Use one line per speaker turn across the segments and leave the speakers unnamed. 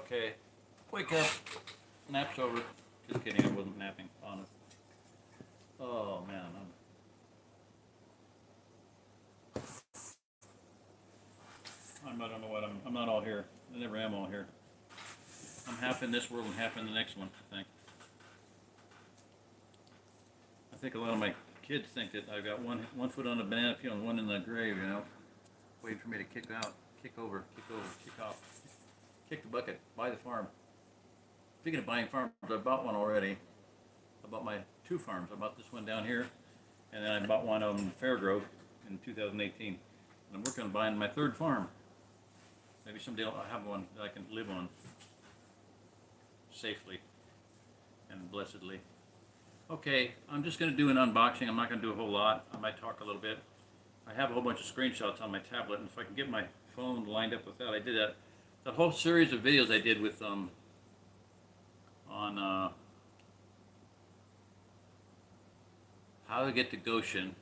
Okay. Wake up. Nap's over. Just kidding, I wasn't napping, honest. Oh man, I don't know what I'm not all here. I never am all here. I'm half in this world and half in the next one, I think. I think a lot of my kids think that I've got one foot on the banana peel and one in the grave, waiting for me to kick out, kick over, kick off, kick the bucket, buy the farm. Speaking of buying farms, I bought one already. I bought my 2 farms. I bought this one down here, and then I bought one in Fairgrove in 2018. And I'm working on buying my 3rd farm. Maybe someday I'll have one that I can live on safely and blessedly. Okay, I'm just going to do an unboxing. I'm not going to do a whole lot. I might talk a little bit. I have a whole bunch of screenshots on my tablet, and if I can get my phone lined up with that, I did that whole series of videos I did with on how to get to Goshen,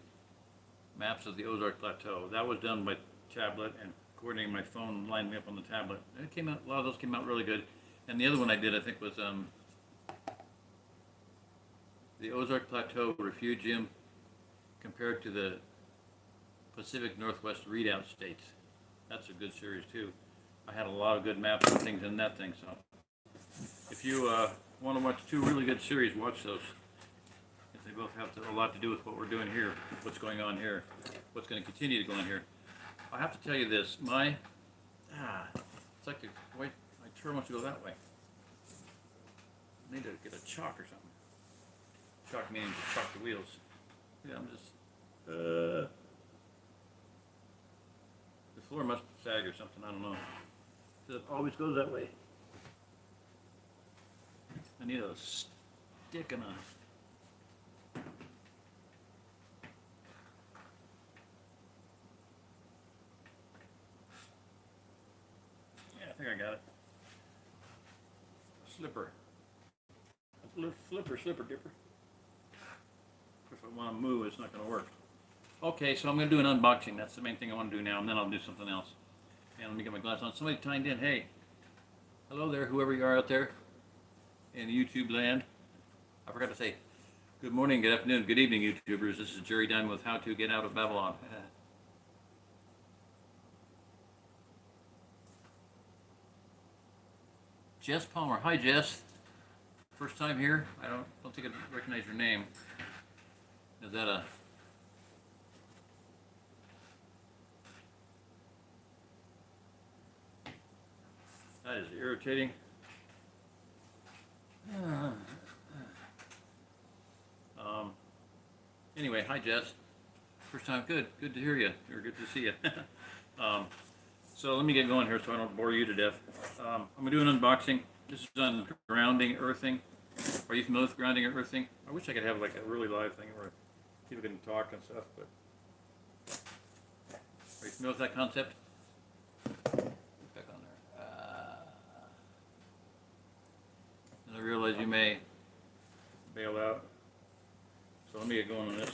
maps of the Ozark Plateau. That was done by tablet and coordinating my phone, lining me up on the tablet. And it came out. A lot of those came out really good. And the other one I did, I think, was the Ozark Plateau Refugium compared to the Pacific Northwest Readout States. That's a good series too. I had a lot of good maps and things in that thing. So if you want to watch 2 really good series, watch those. They both have a lot to do with what we're doing here, what's going on here, what's going to continue to go on here. I have to tell you this, it's like my turn wants to go that way. I need to get a chalk or something. Chalk meaning to chalk the wheels. Yeah, I'm just, the floor must sag or something, I don't know. It always goes that way. I need a stick and a I think I got it. Slipper. Slipper dipper. If I want to move, it's not going to work. Okay, so I'm going to do an unboxing. That's the main thing I want to do now, and then I'll do something else. And let me get my glass on. Somebody timed in. Hey, hello there, whoever you are out there in YouTube land. I forgot to say good morning, good afternoon, good evening, YouTubers. This is Jerry Diamond with How to Get Out of Babylon. Jess Palmer. Hi, Jess. First time here. I don't think I recognize your name. Is that a... That is irritating. Anyway, hi, Jess. First time. Good to hear you. Or good to see you. So let me get going here so I don't bore you to death. I'm going to do an unboxing. This is on grounding earthing. Are you familiar with grounding earthing? I wish I could have like a really live thing where people can talk and stuff, but are you familiar with that concept? Back on there. And I realize you may bail out. So let me get going on this.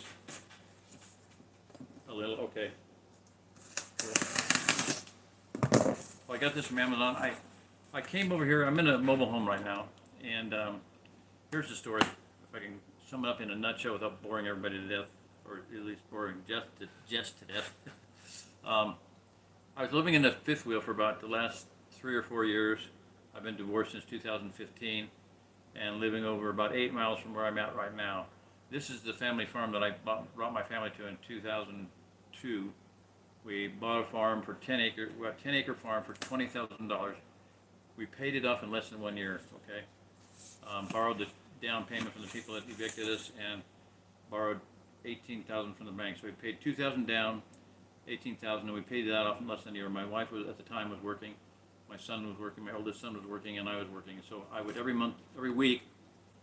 A little, okay. Well, I got this from Amazon. I came over here. I'm in a mobile home right now, and here's the story. If I can sum it up in a nutshell without boring everybody to death, or at least boring Jess to death. I was living in the fifth wheel for about the last 3 or 4 years. I've been divorced since 2015, and living over about 8 miles from where I'm at right now. This is the family farm that I brought my family to in 2002. We bought a farm for 10 acre. We got a 10-acre farm for $20,000. We paid it off in less than 1 year. Okay, borrowed the down payment from the people that evicted us, and borrowed $18,000 from the bank. So we paid $2,000 down, $18,000, and we paid that off in less than a year. My wife was at the time was working, my son was working, my oldest son was working, and I was working. So I would every week,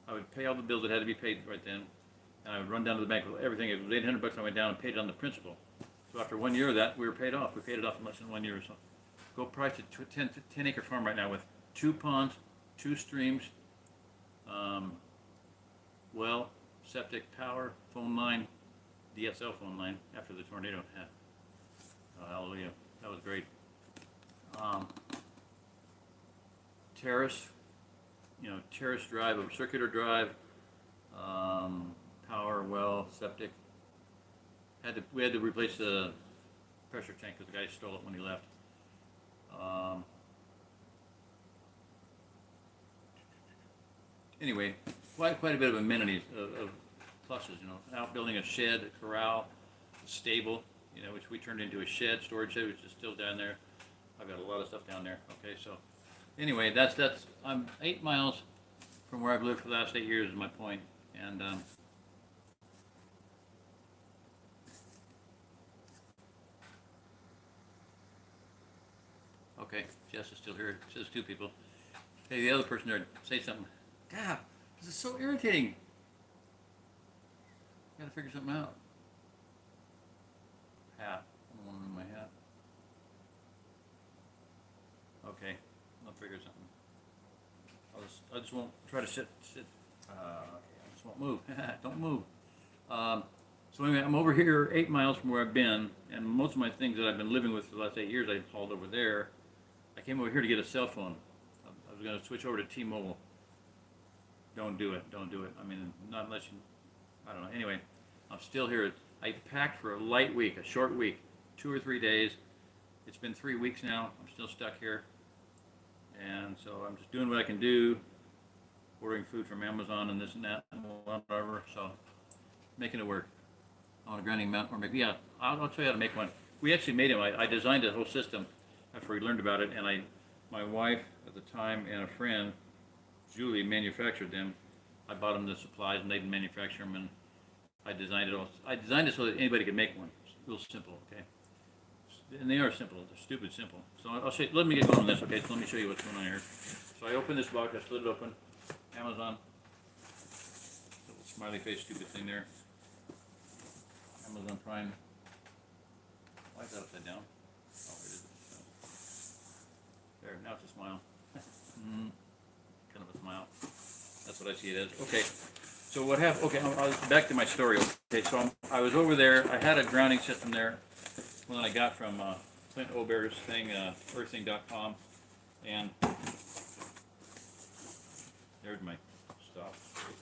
I would pay all the bills that had to be paid right then, and I would run down to the bank with everything. It was $800. I went down and paid it on the principal. So after 1 year of that, we were paid off. We paid it off in less than 1 year or so. Go price a 10-acre farm right now with 2 ponds, 2 streams, well, septic, power, phone line, DSL phone line after the tornado. Oh, hallelujah. That was great. terrace, terrace drive, a circular drive, power, well, septic. We had to replace the pressure tank because the guy stole it when he left. Anyway, quite a bit of amenities of pluses. Outbuilding a shed, a corral, a stable. Which we turned into a shed, storage shed, which is still down there. I've got a lot of stuff down there. Okay, so anyway, that's I'm 8 miles from where I've lived for the last 8 years. Is my point, and okay, Jess is still here. It says 2 people. Hey, the other person there, say something. God, this is so irritating. Gotta figure something out. Hat. I don't want to move my hat. Okay, I'll figure something. I just won't try to sit. I just won't move. Don't move. So anyway, I'm over here 8 miles from where I've been, and most of my things that I've been living with for the last 8 years, I hauled over there. I came over here to get a cell phone. I was going to switch over to T-Mobile. Don't do it. Don't do it. I mean, not unless you. I don't know. Anyway, I'm still here. I packed for a light week, a short week, 2 or 3 days. It's been 3 weeks now. I'm still stuck here. And so I'm just doing what I can do, ordering food from Amazon and this and that and whatever. So making it work. On a grinding mount, or maybe, yeah, I'll show you how to make one. We actually made them. I designed the whole system after we learned about it, and my wife at the time and a friend, Julie, manufactured them. I bought them the supplies, and they didn't manufacture them, and I designed it all. I designed it so that anybody could make one. It's real simple, okay? And they are simple. They're stupid simple. So I'll show you. Let me get going on this, okay? So let me show you what's going on here. So I opened this box. I slid it open. Amazon. Little smiley face, stupid thing there. Amazon Prime. Why is that upside down? Oh, it is. There, now it's a smile. Kind of a smile. That's what I see it as. Okay. So what happened? Okay, back to my story. Okay, so I was over there. I had a grounding system there, one that I got from Clint Obert's thing, earthing.com, and there's my stuff.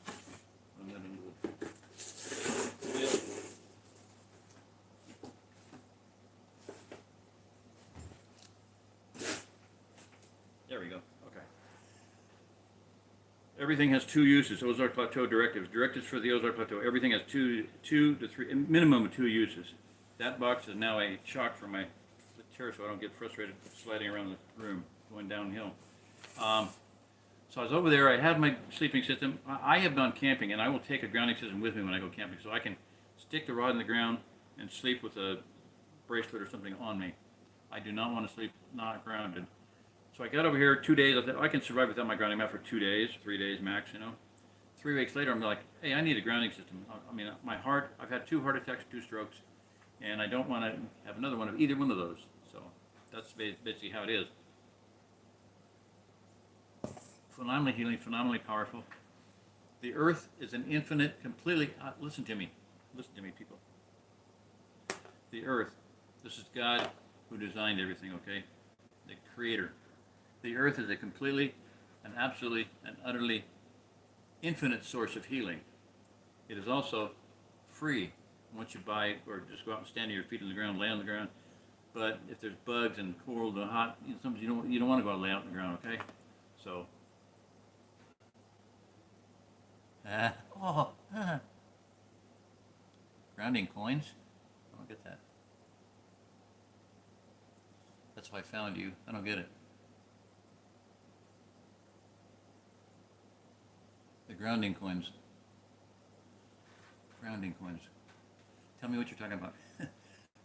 There we go. Okay. Everything has 2 uses. Ozark Plateau directives. Directives for the Ozark Plateau. Everything has two to three, minimum of 2 uses. That box is now a shock for my chair, so I don't get frustrated sliding around the room going downhill. So I was over there. I had my sleeping system. I have gone camping, and I will take a grounding system with me when I go camping, so I can stick the rod in the ground and sleep with a bracelet or something on me. I do not want to sleep not grounded. So I got over here 2 days. I thought I can survive without my grounding mat for 2 days, 3 days max, 3 weeks later, I'm like, hey, I need a grounding system. I mean, my heart, I've had 2 heart attacks, 2 strokes, and I don't want to have another one of either one of those. So that's basically how it is. Phenomenally healing, phenomenally powerful. The earth is an infinite, completely, listen to me, people. The earth, this is God who designed everything, okay? The creator. The earth is a completely, and absolutely, and utterly infinite source of healing. It is also free once you buy it, or just go out and stand on your feet on the ground, lay on the ground. But if there's bugs and cold and hot, sometimes you don't want to go out and lay out on the ground, okay? So, grounding coins. I don't get that. That's why I found you. I don't get it. The grounding coins. Grounding coins. Tell me what you're talking about.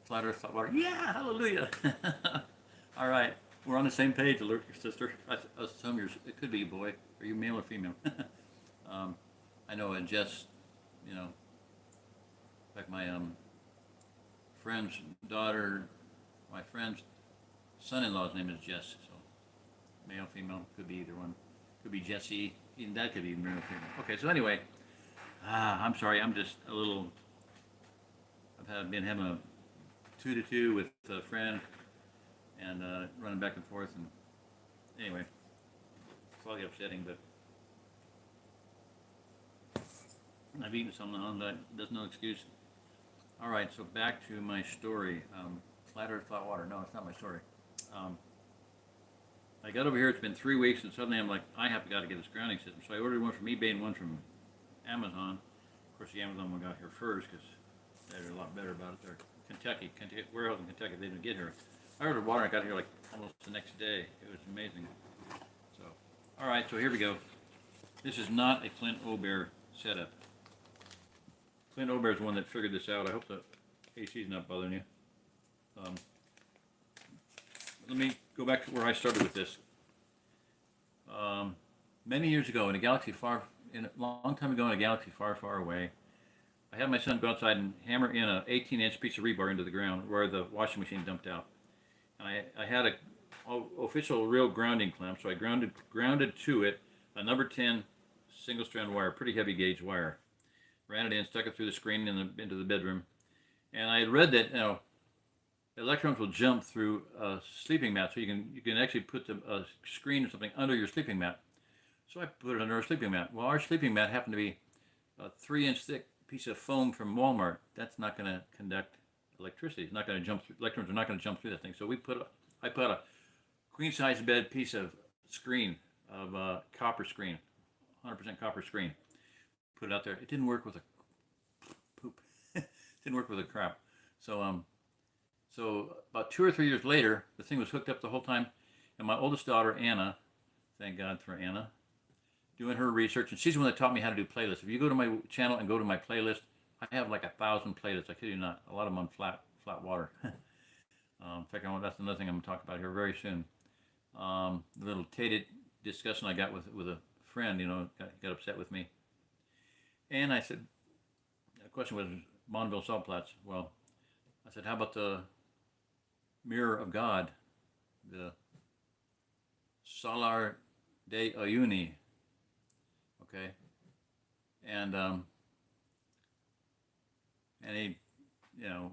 Flat Earth, flat water. Yeah, hallelujah. All right, we're on the same page, alert your sister. I assume it could be a boy. Are you male or female? I know Jess, like my friend's daughter, my friend's son-in-law's name is Jess, so male, female, could be either one. Could be Jesse, even that could be male or female. Okay, so anyway, I'm sorry, I'm just a little, been having a 2-to-2 with a friend and running back and forth, and anyway, slightly upsetting, but I've eaten some now, but there's no excuse. All right, so back to my story. Flat Earth, flat water. No, it's not my story. Um, I got over here. It's been 3 weeks, and suddenly I'm like, I have got to get this grounding system. So I ordered one from eBay and one from Amazon. Of course, the Amazon one got here first because they're a lot better about it. They're Kentucky warehouse in Kentucky. They didn't get here. I ordered water. I got here like almost the next day. It was amazing. So, all right. So here we go. This is not a Clint Obear setup. Clint Obear is the one that figured this out. I hope the AC is not bothering you. Let me go back to where I started with this. Many years ago, in a long time ago, in a galaxy far, far away, I had my son go outside and hammer in an 18-inch piece of rebar into the ground where the washing machine dumped out. And I had a official real grounding clamp, so I grounded to it a number 10 single strand wire, pretty heavy gauge wire. Ran it in, stuck it through the screen into the bedroom, and I had read that electrons will jump through a sleeping mat, so you can actually put a screen or something under your sleeping mat. So I put it under our sleeping mat. Well, our sleeping mat happened to be a 3-inch thick piece of foam from Walmart. That's not going to conduct electricity. It's not going to jump through. Electrons are not going to jump through that thing. So I put a queen size bed piece of screen of copper screen, 100% copper screen. Put it out there. It didn't work with a poop. It didn't work with a crap. So about 2 or 3 years later, the thing was hooked up the whole time, and my oldest daughter Anna, thank God for Anna, doing her research, and she's the one that taught me how to do playlists. If you go to my channel and go to my playlist, I have like 1,000 playlists. I kid you not. A lot of them on flat water. In fact, that's another thing I'm going to talk about here very soon. The little tated discussion I got with a friend, got upset with me. And I said, the question was Bonneville Salt Flats. Well, I said, how about the Mirror of God, the Salar de Uyuni? Okay, and he,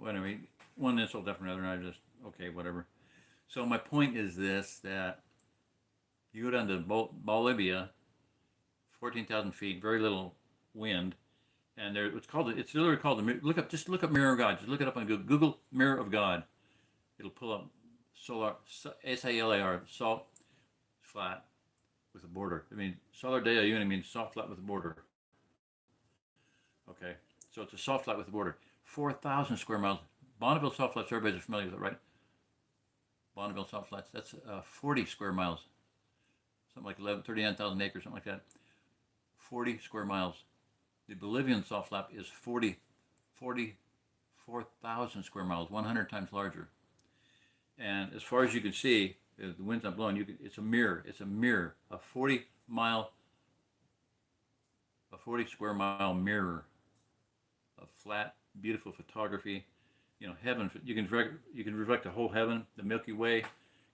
anyway, one insult after another, and I just, okay, whatever. So my point is this, that you go down to Bolivia, 14,000 feet, very little wind, and it's literally called just look up Mirror of God. Just look it up on Google Mirror of God. It'll pull up SALAR, salt flat with a border. I mean, Salar de Uyuni means salt flat with a border. Okay, so it's a salt flat with a border. 4,000 square miles. Bonneville Salt Flats, everybody's familiar with it, right? Bonneville Salt Flats, that's 40 square miles. Something like 39,000 acres, something like that. 40 square miles. The Bolivian salt flat is 44,000 square miles, 100 times larger. And as far as you can see, the wind's not blowing. It's a mirror. It's a mirror. A 40 square mile mirror of flat, beautiful photography. Heaven. You can reflect the whole heaven, the Milky Way,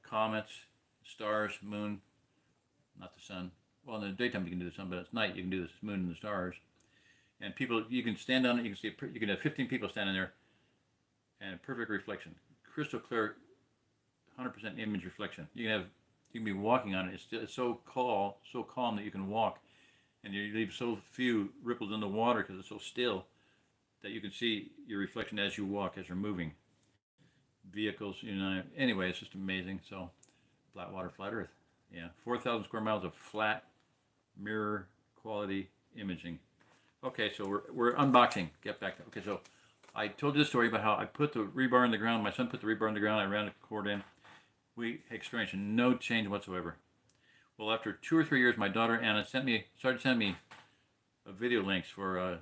comets, stars, moon, not the sun. Well, in the daytime you can do the sun, but at night you can do the moon and the stars. And people, you can stand on it. You can have 15 people standing there, and perfect reflection, crystal clear, 100% image reflection. You can be walking on it. It's so calm that you can walk, and you leave so few ripples in the water because it's so still that you can see your reflection as you walk, as you're moving. Vehicles, Anyway, it's just amazing. So, flat water, flat Earth. Yeah, 4,000 square miles of flat mirror quality imaging. Okay, so we're unboxing. Get back to, okay, so I told you the story about how I put the rebar in the ground. My son put the rebar in the ground. I ran the cord in. We experienced no change whatsoever. Well, after 2 or 3 years, my daughter Anna started sending me video links for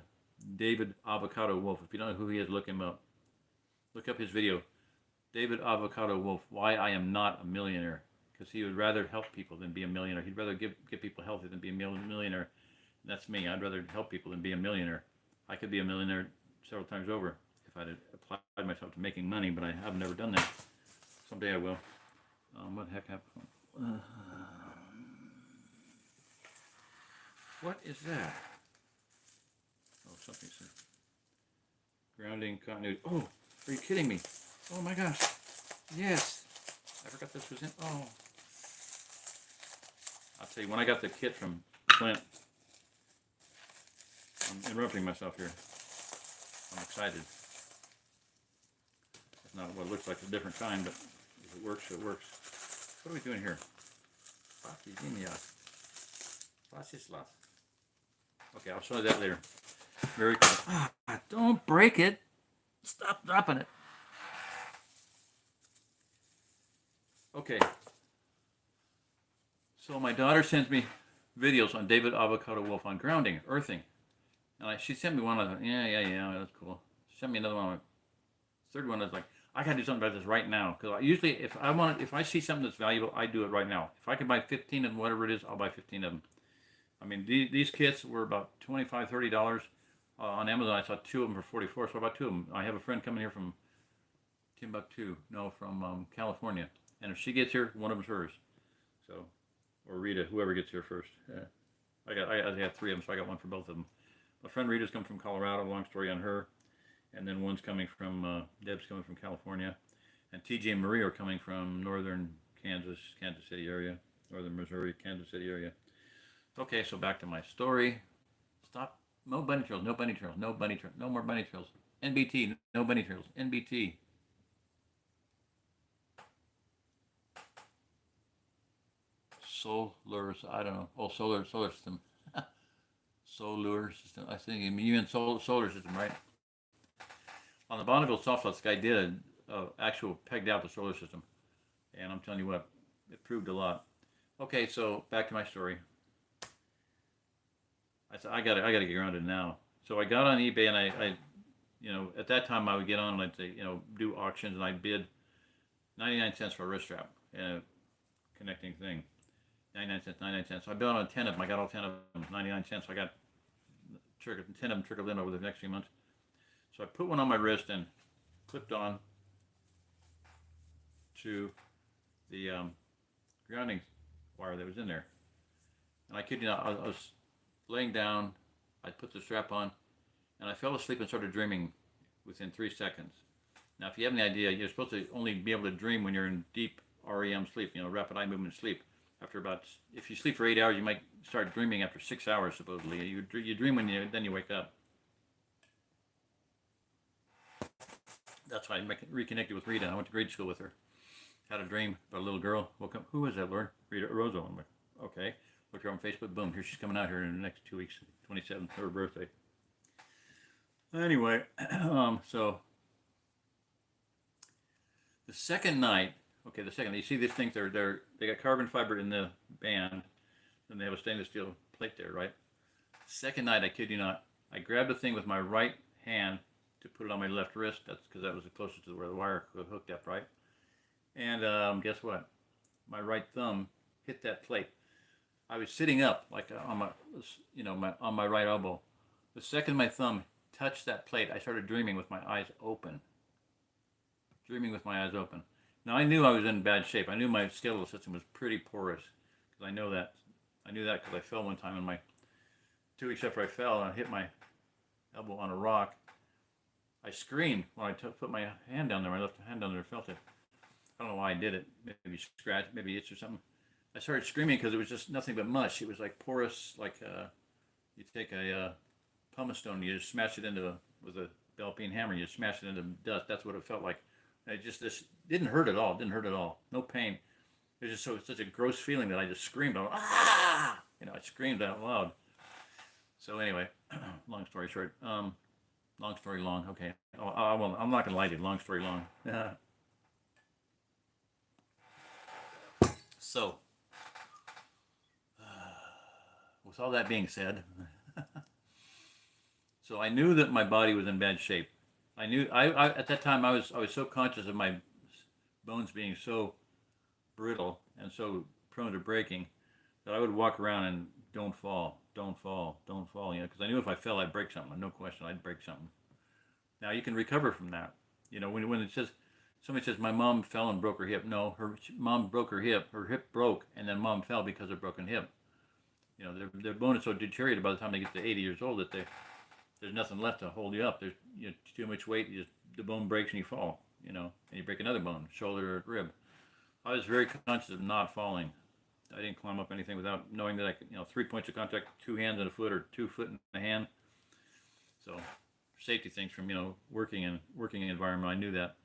David Avocado Wolf. If you don't know who he is, look him up. Look up his video, David Avocado Wolf, Why I Am Not a Millionaire. Because he would rather help people than be a millionaire. He'd rather get people healthy than be a millionaire. And that's me. I'd rather help people than be a millionaire. I could be a millionaire several times over if I'd applied myself to making money, but I've never done that. Someday I will. What the heck happened? What is that? Oh, something's there. Grounding continuity. Oh, are you kidding me? Oh my gosh. Yes. I forgot this was in. Oh. I'll See, when I got the kit from Clint, I'm interrupting myself here. I'm excited. It's not what looks like a different kind, but if it works, it works. What are we doing here? Okay, I'll show you that later. Very cool. Don't break it. Stop dropping it. Okay. So my daughter sends me videos on David Avocado Wolf on grounding, earthing. And she sent me one. I was like, yeah, that's cool. She sent me another one. Third one, I was like, I gotta do something about this right now. Because usually, if I see something that's valuable, I do it right now. If I can buy 15 of them, whatever it is, I'll buy 15 of them. I mean, these kits were about $25, $30. On Amazon, I saw 2 of them for $44, so I bought 2 of them. I have a friend coming here from Timbuktu, no, from California. And if she gets here, one of them's hers. So, or Rita, whoever gets here first. Yeah. I got 3 of them, so I got one for both of them. My friend Rita's come from Colorado, long story on her. And then one's coming from, Deb's coming from California. And TJ and Marie are coming from northern Kansas City area, northern Missouri, Kansas City area. Okay, so back to my story. Stop. No bunny trails, no bunny trails, no bunny trails, no more bunny trails. NBT, no bunny trails. NBT. Solars, I don't know. Oh, solar system. Solar system. I think you mean solar system, right? On the Bonneville Software, this guy did a actual pegged out the solar system, and I'm telling you what, it proved a lot. Okay, so back to my story. I said I gotta get grounded now. So I got on eBay and I at that time I would get on and I'd say, do auctions and I'd bid 99 cents for a wrist strap and a connecting thing. 99 cents, 99 cents. So I bid on 10 of them. I got all 10 of them, 99 cents. So I got 10 of them trickled in over the next few months. So I put one on my wrist and clipped on to the grounding wire that was in there. And I kid you not, I was laying down, I put the strap on, and I fell asleep and started dreaming within 3 seconds. Now, if you have any idea, you're supposed to only be able to dream when you're in deep REM sleep, rapid eye movement sleep. If you sleep for 8 hours, you might start dreaming after 6 hours, supposedly. You dream then you wake up. That's why I reconnected with Rita. I went to grade school with her. Had a dream about a little girl. Woke up. Who was that, Lord? Rita Orozco. I'm like, okay. Looked her on Facebook. Boom. Here she's coming out here in the next 2 weeks. 27th, her birthday. Anyway, so the second night. Okay, you see these things? They got carbon fiber in the band, and they have a stainless steel plate there, right? Second night, I kid you not, I grabbed the thing with my right hand to put it on my left wrist. That's because that was the closest to where the wire hooked up, right? And guess what? My right thumb hit that plate. I was sitting up, like on my right elbow. The second my thumb touched that plate, I started dreaming with my eyes open. Now I knew I was in bad shape. I knew my skeletal system was pretty porous, because I know that. I knew that because I fell one time, and 2 weeks after I fell, and I hit my elbow on a rock. I screamed when I put my hand down there. My left hand down there, felt it. I don't know why I did it. Maybe scratch, maybe itch or something. I started screaming because it was just nothing but mush. It was like porous, like you take a pumice stone, you just smash it with a bell-peen hammer, you smash it into dust. That's what it felt like. And this didn't hurt at all. No pain. It was just such a gross feeling that I just screamed. I screamed out loud. So anyway, long story short. Long story long. Okay. I'm not gonna lie to you. Long story long. So, with all that being said, so I knew that my body was in bad shape. I knew I at that time I was so conscious of my bones being so brittle and so prone to breaking that I would walk around and don't fall, because I knew if I fell I'd break something. No question, I'd break something. Now you can recover from that. When it says somebody says my mom fell and broke her hip. No, her mom broke her hip broke, and then mom fell because of a broken hip. Their bone is so deteriorated by the time they get to 80 years old that there's nothing left to hold you up. There's too much weight. The bone breaks and you fall. And you break another bone, shoulder or rib. I was very conscious of not falling. I didn't climb up anything without knowing that I could, 3 points of contact, 2 hands and a foot, or 2 foot and a hand. So safety things from working environment, I knew that.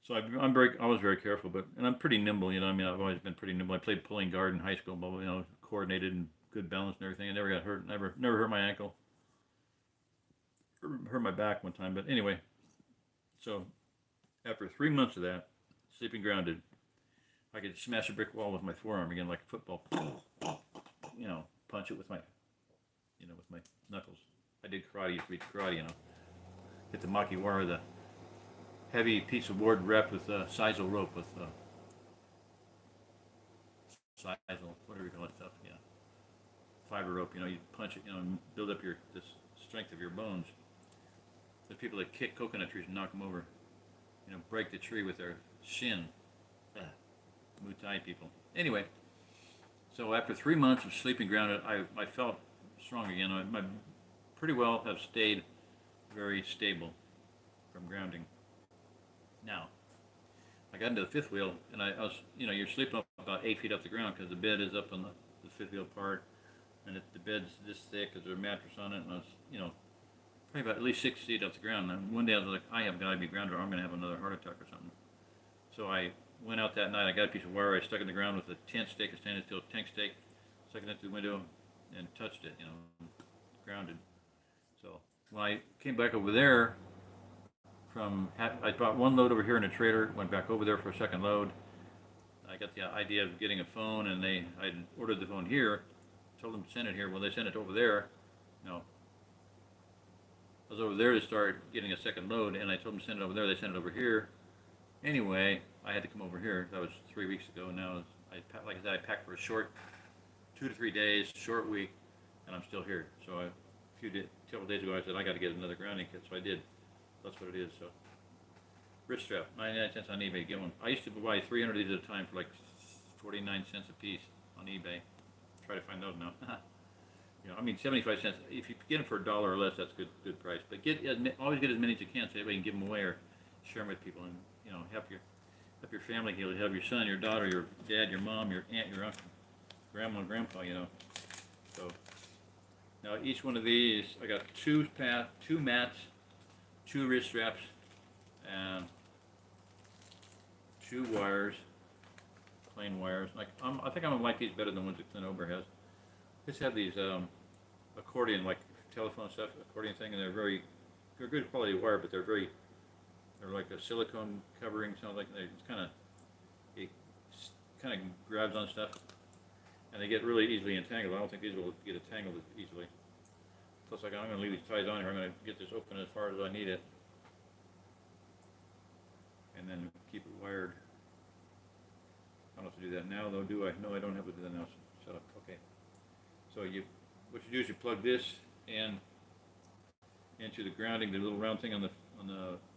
So I was very careful, and I'm pretty nimble. I mean, I've always been pretty nimble. I played pulling guard in high school, but coordinated and good balance and everything. I never got hurt. Never hurt my ankle. Hurt my back one time, but anyway. So after 3 months of that, sleeping grounded, I could smash a brick wall with my forearm again, like a football. Punch it with my knuckles. I did karate. Used to be karate. Hit the makiwara, the heavy piece of wood wrapped with sisal rope, with sisal, whatever you call that stuff. Yeah, fiber rope. You punch it. And build up the strength of your bones. There's people that kick coconut trees and knock them over. Break the tree with their shin. Muay Thai people. Anyway, so after 3 months of sleeping grounded, I felt strong again. I pretty well have stayed very stable from grounding. Now, I got into the fifth wheel, and I was, you're sleeping up about 8 feet off the ground because the bed is up on the fifth wheel part, and the bed's this thick because there's a mattress on it, and I was, probably about at least 6 feet off the ground. And one day I was like, I have got to be grounded or I'm going to have another heart attack or something. So I went out that night, I got a piece of wire, I stuck it in the ground with a tent stake, a stainless steel tent stake, stuck it into the window and touched it, grounded. So when I came back over there I brought one load over here in a trailer, went back over there for a second load. I got the idea of getting a phone, and I ordered the phone here, told them to send it here. Well, they sent it over there. I was over there to start getting a second load, and I told them to send it over there. They sent it over here. Anyway, I had to come over here. That was 3 weeks ago. Now, like I said, I packed for a short 2 to 3 days, short week, and I'm still here. So a couple days ago, I said I got to get another grounding kit, so I did. That's what it is. So wrist strap, 99 cents on eBay. Get one. I used to buy 300 of these at a time for like 49 cents a piece on eBay. Try to find those now. 75 cents. If you get them for $1 or less, that's good price. But always get as many as you can, so everybody can give them away or share them with people, and help your family heal. Help your son, your daughter, your dad, your mom, your aunt, your uncle, grandma, and grandpa. So now each one of these, I got two mats, 2 wrist straps, and 2 wires, plain wires. I think I'm gonna like these better than the ones that Clint Ober has. Just have these accordion, like telephone stuff, accordion thing, and they're good quality wire, but they're like a silicone covering, sounds like it kind of grabs on stuff, and they get really easily entangled. I don't think these will get entangled as easily. Plus, I'm going to leave these ties on here. I'm going to get this open as far as I need it, and then keep it wired. I don't have to do that now, though, do I? No, I don't have to do that now. Shut up. Okay. So what you do is you plug this into the grounding, the little round thing on the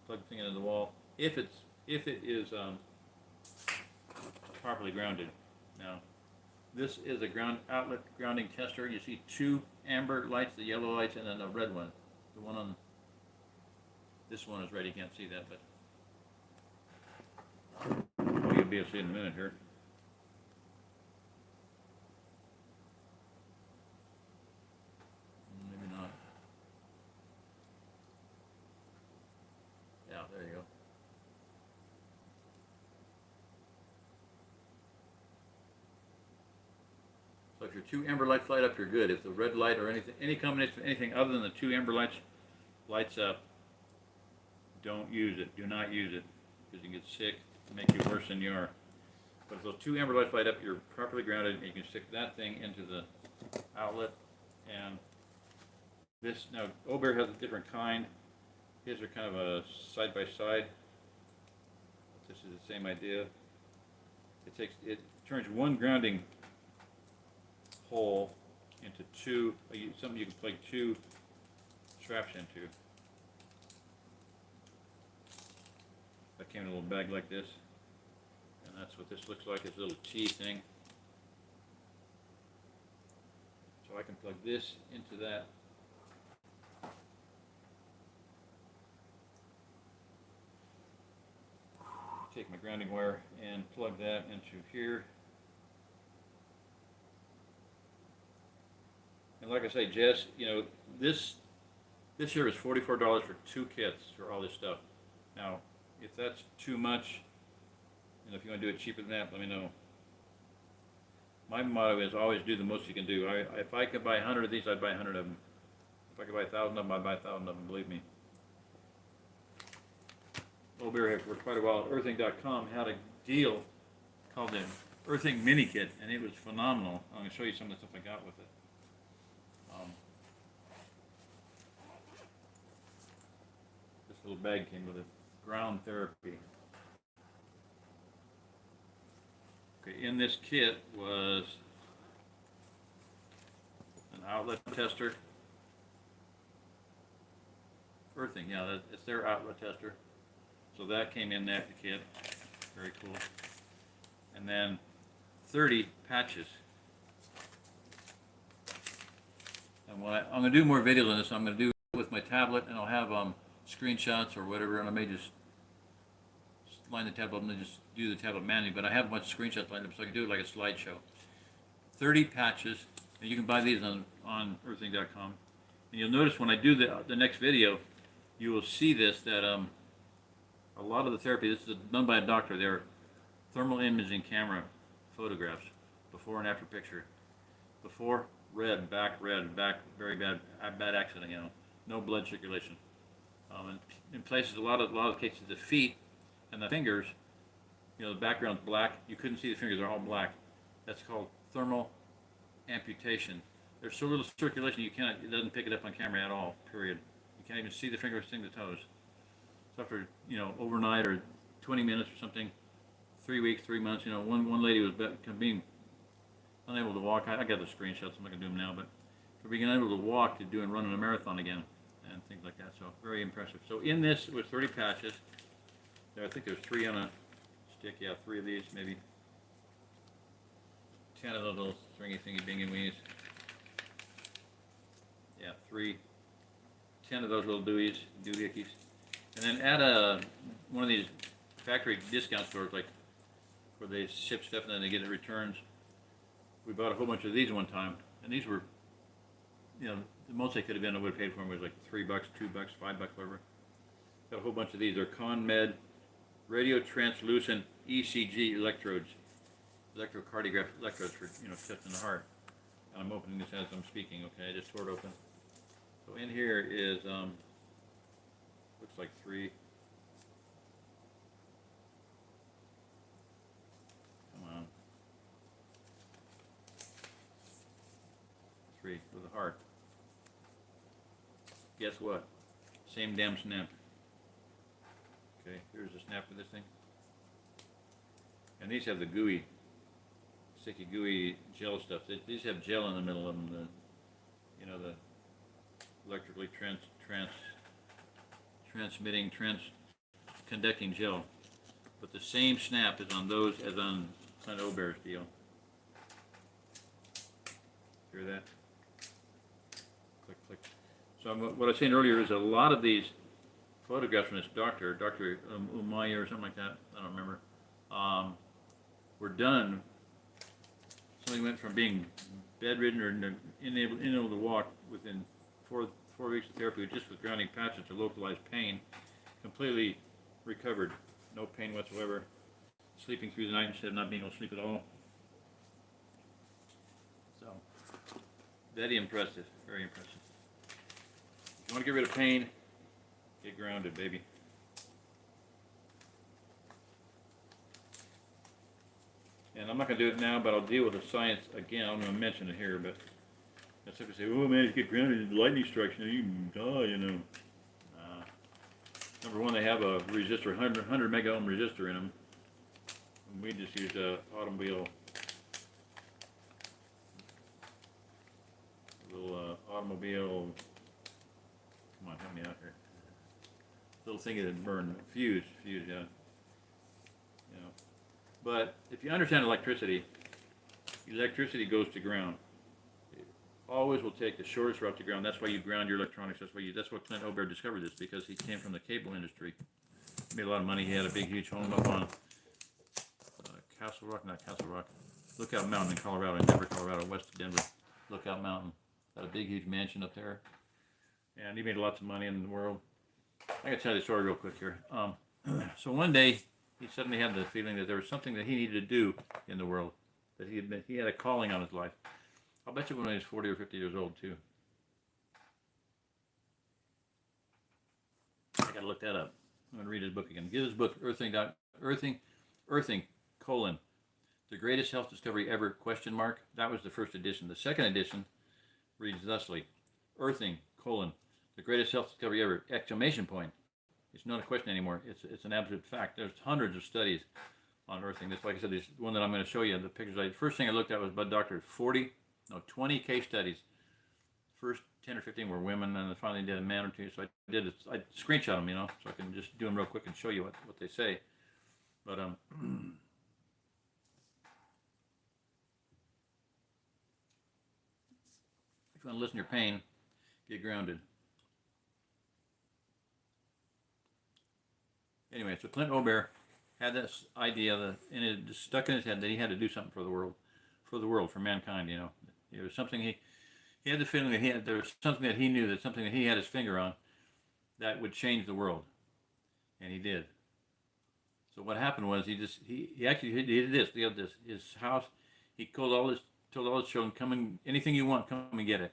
plug thing into the wall. If it is properly grounded. Now, this is a outlet grounding tester. You see 2 amber lights, the yellow lights, and then the red one. The one on this one is red. You can't see that, but you'll be able to see in a minute here. Maybe not. Yeah, there you go. So if your 2 amber lights light up, you're good. If the red light or any combination of anything other than the 2 amber lights lights up, don't use it. Do not use it, because you can get sick, make you worse than you are. But if those 2 amber lights light up, you're properly grounded, and you can stick that thing into the outlet. And this, now Ober has a different kind. His are kind of a side by side. This is the same idea. It turns one grounding hole into 2, something you can plug 2 straps into. That came in a little bag like this, and that's what this looks like, this little T thing. So I can plug this into that. Take my grounding wire and plug that into here. And like I say, Jess, this year is $44 for 2 kits for all this stuff. Now, if that's too much, if you want to do it cheaper than that, let me know. My motto is always do the most you can do. If I could buy 100 of these, I'd buy 100 of them. If I could buy 1,000 of them, I'd buy 1,000 of them, believe me. Old Bear had for quite a while. Earthing.com had a deal called the Earthing Mini Kit, and it was phenomenal. I'm going to show you some of the stuff I got with it. This little bag came with it. Ground therapy. Okay, in this kit was an outlet tester. Earthing, yeah, it's their outlet tester. So that came in that kit. Very cool. And then 30 patches. And I'm going to do more videos on this. I'm going to do it with my tablet, and I'll have screenshots or whatever, and I may just line the tablet up and then just do the tablet manually. But I have a bunch of screenshots lined up so I can do it like a slideshow. 30 patches, and you can buy these on Earthing.com. And you'll notice when I do the next video, you will see this, that a lot of the therapy, this is done by a doctor. They're thermal imaging camera photographs, before and after picture. Before, red, back, very bad accident, no blood circulation. And in places, a lot of cases, the feet and the fingers, the background's black. You couldn't see the fingers; they're all black. That's called thermal amputation. There's so little circulation it doesn't pick it up on camera at all. Period. You can't even see the fingers, see the toes. So after overnight or 20 minutes or something, 3 weeks, 3 months, one lady was being unable to walk. I got the screenshots. I'm not gonna do them now, but for being unable to walk to running a marathon again and things like that. So very impressive. So in this was 30 patches. I think there's 3 on a stick. Yeah, 3 of these, maybe 10 of those little stringy thingy bingy weenies. Yeah, 10 of those little doohickeys. And then at one of these factory discount stores, like where they ship stuff and then they get it returns, we bought a whole bunch of these one time, and these were, the most they could have been I would have paid for them was like $3, $2, $5, whatever. Got a whole bunch of these. They're ConMed radio translucent ECG electrodes, electrocardiograph electrodes for testing the heart. And I'm opening this as I'm speaking. Okay, I just tore it open. So in here is looks like 3. Come on. 3 with a heart. Guess what? Same damn snap. Okay, here's the snap for this thing. And these have the gooey, sticky gooey gel stuff. These have gel in the middle of them. The electrically conducting gel. But the same snap is on those as on Old Bear's deal. Hear that? Click, click. So what I was saying earlier is a lot of these photographs from this Dr. Umaya or something like that, I don't remember, were done. Somebody went from being bedridden or unable to walk within four weeks of therapy just with grounding patches to localized pain, completely recovered, no pain whatsoever, sleeping through the night instead of not being able to sleep at all. So, very impressive, very impressive. If you want to get rid of pain, get grounded, baby. And I'm not going to do it now, but I'll deal with the science again. I'm going to mention it here, but that's if you say, oh man, you get grounded in lightning strikes, you can die, Number one, they have a resistor, 100 mega ohm resistor in them. And we just used a automobile, automobile, come on, help me out here. Little thing that burned, fuse, yeah. But if you understand electricity goes to ground. It always will take the shortest route to ground. That's why you ground your electronics. That's what Clint Oberg discovered this, because he came from the cable industry. He made a lot of money. He had a big, huge home up on Lookout Mountain in Colorado, in Denver, Colorado, west of Denver. Lookout Mountain. Got a big, huge mansion up there, and he made lots of money in the world. I gotta tell you the story real quick here. So one day he suddenly had the feeling that there was something that he needed to do in the world, that he had a calling on his life. I'll bet you when he was 40 or 50 years old too. I gotta look that up. I'm gonna read his book again. Get his book, Earthing, colon, the greatest health discovery ever, question mark. That was the first edition. The second edition reads thusly, Earthing, colon, the greatest health discovery ever, exclamation point. It's not a question anymore. It's an absolute fact. There's hundreds of studies on earthing. This, like I said, this one that I'm going to show you, the pictures. First thing I looked at was Bud Doctor. 20 case studies. First 10 or 15 were women, and I finally did a man or two. So I screenshot them, so I can just do them real quick and show you what they say. But if you want to listen to your pain, get grounded. Anyway, so Clint Obear had this idea and it just stuck in his head that he had to do something for the world, for mankind. It was something he had the feeling that there was something that he knew, that something that he had his finger on, that would change the world, and he did. So what happened was he did this. He had his house. He told all his children, come and anything you want, come and get it.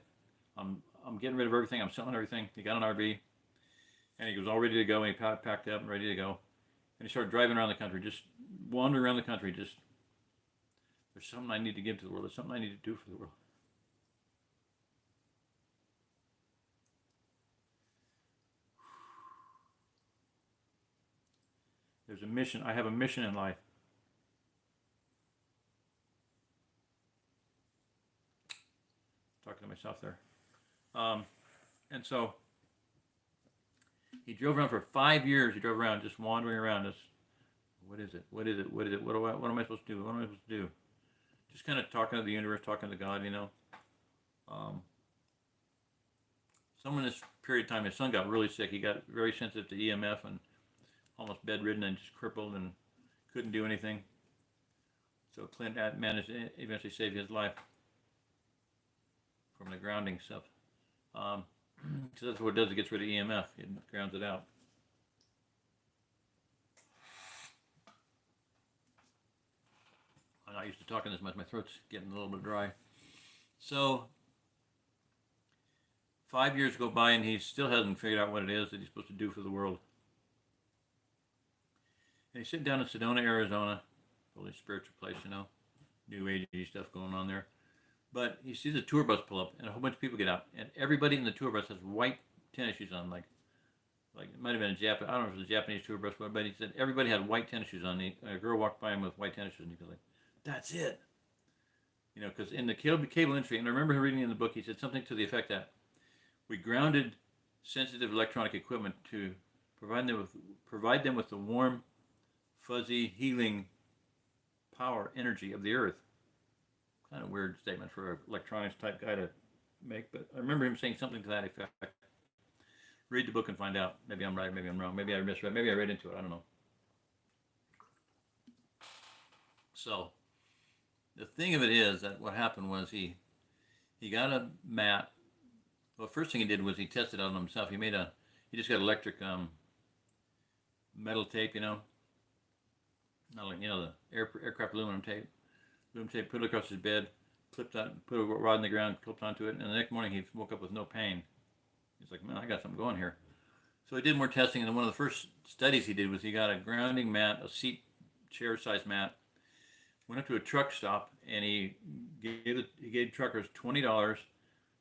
I'm getting rid of everything. I'm selling everything. He got an RV. And he was all ready to go, and he packed up and ready to go. And he started driving around the country, just wandering around the country, there's something I need to give to the world. There's something I need to do for the world. There's a mission. I have a mission in life. Talking to myself there. And so he drove around for 5 years. He drove around, just wandering around. What is it? What am I supposed to do? What am I supposed to do? Just kind of talking to the universe, talking to God, Somewhere in this period of time, his son got really sick. He got very sensitive to EMF and almost bedridden and just crippled and couldn't do anything. So Clint managed to eventually save his life from the grounding stuff. So that's what it does. It gets rid of EMF. It grounds it out. I'm not used to talking this much. My throat's getting a little bit dry. So 5 years go by and he still hasn't figured out what it is that he's supposed to do for the world. And he's sitting down in Sedona, Arizona. Really spiritual place, New Agey stuff going on there. But he sees a tour bus pull up, and a whole bunch of people get out, and everybody in the tour bus has white tennis shoes on, like it might have been I don't know if it was a Japanese tour bus, but he said everybody had white tennis shoes on. A girl walked by him with white tennis shoes, and he was like, "That's it," because in the cable industry, and I remember reading in the book, he said something to the effect that we grounded sensitive electronic equipment to provide them with the warm, fuzzy, healing power, energy of the earth. Kind of weird statement for an electronics type guy to make, but I remember him saying something to that effect. Read the book and find out. Maybe I'm right, maybe I'm wrong. Maybe I misread. Maybe I read into it. I don't know. So the thing of it is that what happened was he got a mat. Well, the first thing he did was he tested it on himself. He just got electric metal tape, not like the aircraft aluminum tape. Put it across his bed, put a rod in the ground, clipped onto it, and the next morning he woke up with no pain. He's like, man, I got something going here. So he did more testing, and one of the first studies he did was he got a grounding mat, a seat chair-sized mat, went up to a truck stop, and he gave truckers $20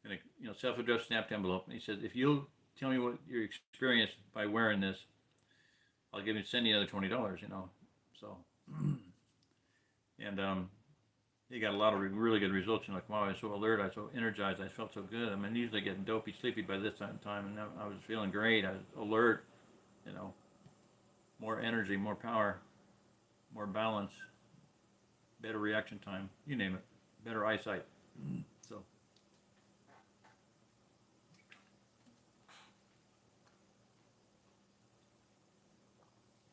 in a self-addressed stamped envelope, and he said, if you'll tell me what your experience by wearing this, I'll send you another $20, So, and he got a lot of really good results. Like, wow, I was so alert, I was so energized, I felt so good. Usually getting dopey, sleepy by this time, and I was feeling great. I was alert, more energy, more power, more balance, better reaction time, you name it, better eyesight. So,